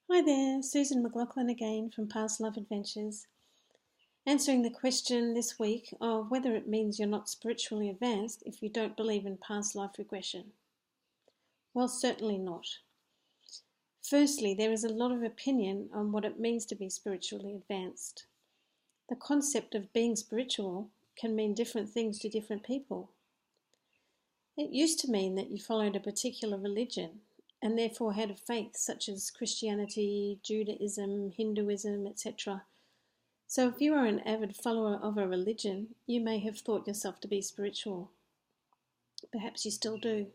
Hi there, Susan McLaughlin again from Past Life Adventures, answering the question this week of whether it means you're not spiritually advanced if you don't believe in past life regression. Well, certainly not. Firstly, there is a lot of opinion on what it means to be spiritually advanced. The concept of being spiritual can mean different things to different people. It used to mean that you followed a particular religion and therefore had a faith such as Christianity, Judaism, Hinduism, etc. So if you are an avid follower of a religion, you may have thought yourself to be spiritual. Perhaps you still do.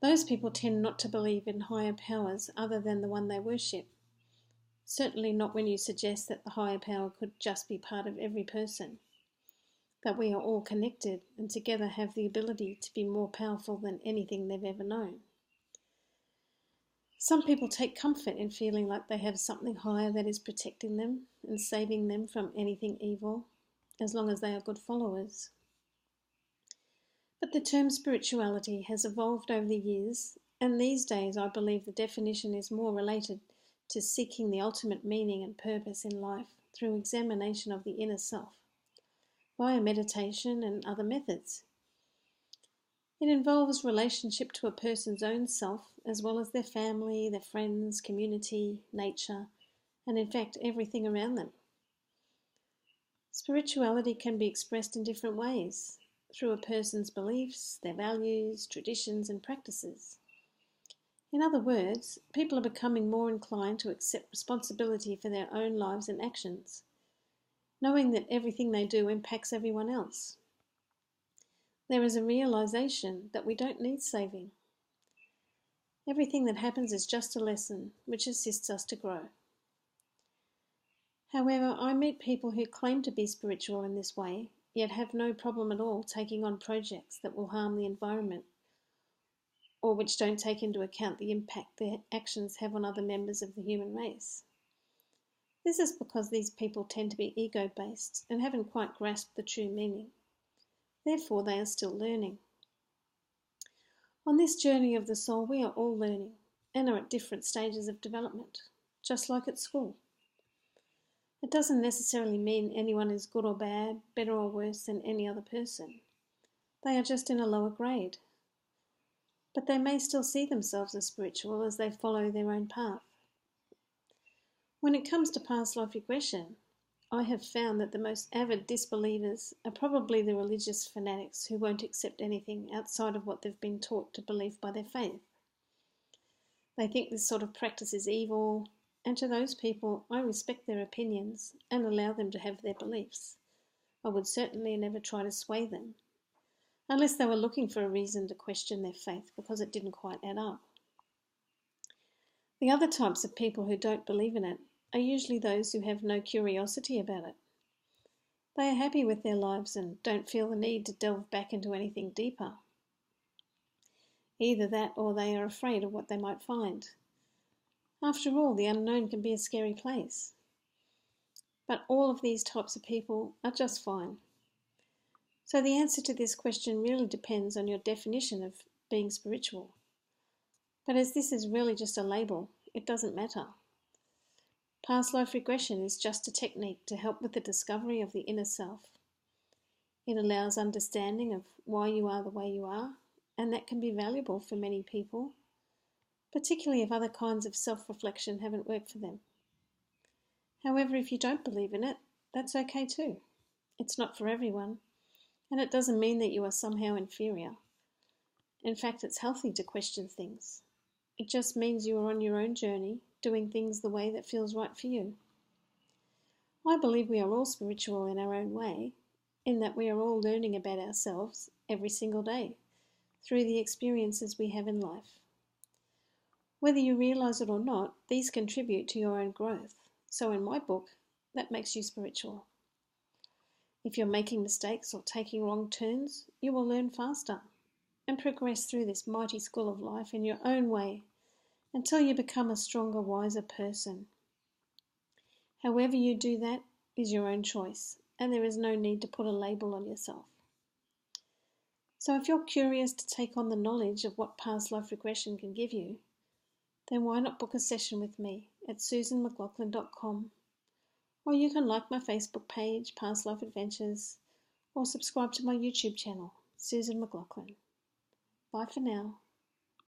Those people tend not to believe in higher powers other than the one they worship. Certainly not when you suggest that the higher power could just be part of every person, that we are all connected and together have the ability to be more powerful than anything they've ever known. Some people take comfort in feeling like they have something higher that is protecting them and saving them from anything evil, as long as they are good followers. But the term spirituality has evolved over the years, and these days I believe the definition is more related to seeking the ultimate meaning and purpose in life through examination of the inner self, via meditation and other methods. It involves relationship to a person's own self, as well as their family, their friends, community, nature, and in fact everything around them. Spirituality can be expressed in different ways, through a person's beliefs, their values, traditions, and practices. In other words, people are becoming more inclined to accept responsibility for their own lives and actions, knowing that everything they do impacts everyone else. There is a realization that we don't need saving. Everything that happens is just a lesson which assists us to grow. However, I meet people who claim to be spiritual in this way, yet have no problem at all taking on projects that will harm the environment, or which don't take into account the impact their actions have on other members of the human race. This is because these people tend to be ego-based and haven't quite grasped the true meaning. Therefore, they are still learning. On this journey of the soul, we are all learning and are at different stages of development, just like at school. It doesn't necessarily mean anyone is good or bad, better or worse than any other person. They are just in a lower grade. But they may still see themselves as spiritual as they follow their own path. When it comes to past life regression, I have found that the most avid disbelievers are probably the religious fanatics who won't accept anything outside of what they've been taught to believe by their faith. They think this sort of practice is evil, and to those people I respect their opinions and allow them to have their beliefs. I would certainly never try to sway them, unless they were looking for a reason to question their faith because it didn't quite add up. The other types of people who don't believe in it are usually those who have no curiosity about it. They are happy with their lives and don't feel the need to delve back into anything deeper. Either that or they are afraid of what they might find. After all, the unknown can be a scary place. But all of these types of people are just fine. So the answer to this question really depends on your definition of being spiritual. But as this is really just a label, it doesn't matter. Past life regression is just a technique to help with the discovery of the inner self. It allows understanding of why you are the way you are, and that can be valuable for many people, particularly if other kinds of self-reflection haven't worked for them. However, if you don't believe in it, that's okay too. It's not for everyone, and it doesn't mean that you are somehow inferior. In fact, it's healthy to question things. It just means you are on your own journey, doing things the way that feels right for you. I believe we are all spiritual in our own way, in that we are all learning about ourselves every single day through the experiences we have in life. Whether you realise it or not, these contribute to your own growth. So in my book, that makes you spiritual. If you're making mistakes or taking wrong turns, you will learn faster and progress through this mighty school of life in your own way until you become a stronger, wiser person. However you do that is your own choice, and there is no need to put a label on yourself. So if you're curious to take on the knowledge of what past life regression can give you, then why not book a session with me at susanmclaughlin.com, or you can like my Facebook page, Past Life Adventures, or subscribe to my YouTube channel, Susan McLaughlin. Bye for now.